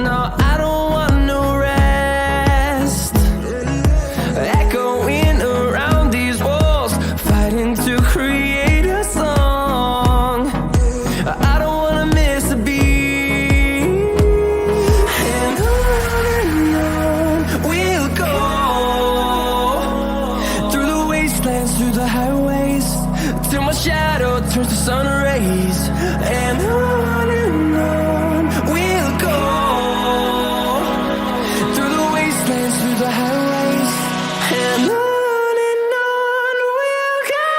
No, I don't want no rest. Echoing around these walls, fighting to create a song. I don't wanna miss a beat. And on we'll go, through the wastelands, through the highways, till my shadow turns to sun rays. And on we'll go, through the wastelands, through the highways, and on we'll go.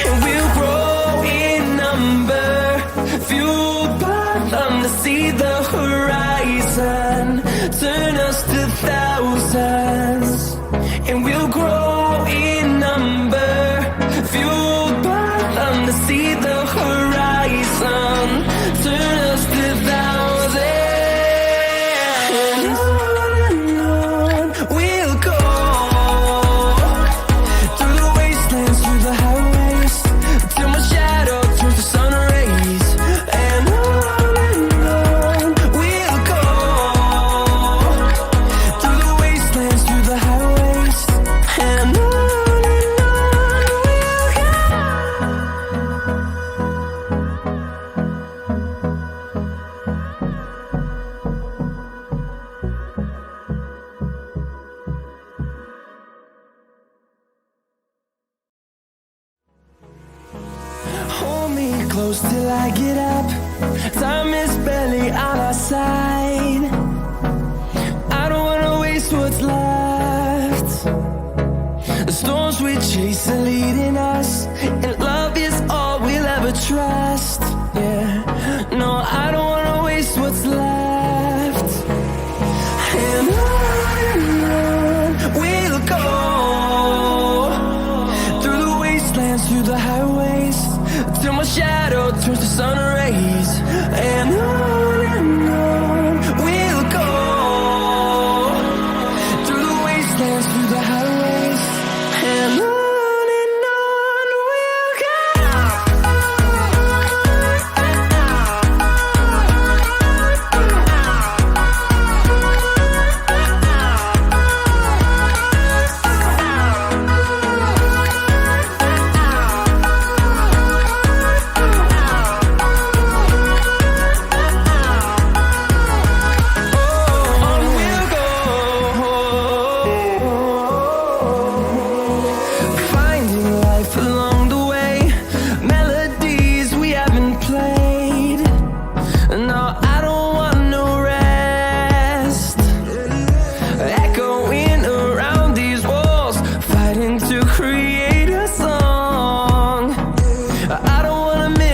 And we'll grow in number, fueled by them to see the horizon, turn us to thousands. And we'll grow in number, fueled by them to see the horizon, turn us to thousands. And on we'll go, through the wastelands, through the highways, till my shadow turns to sun rays. And on we'll go, through the wastelands, through the highways, and on we'll go. Hold me close till I get up. Time is barely on our side. I don't wanna waste what's left. The storms we chase are leading us, and love is all we'll ever trust. Yeah, no, I don't wanna waste what's left. And on we'll go, through the wastelands, through the highways, till my shadow turns to sun rays. And on we'll go, through the wastelands, through the highways, and on we'll go. On we'll go, finding life along the way, melodies we haven't played. No, I don't want no rest. Echoing around these walls, fighting to create a song. I don't wanna miss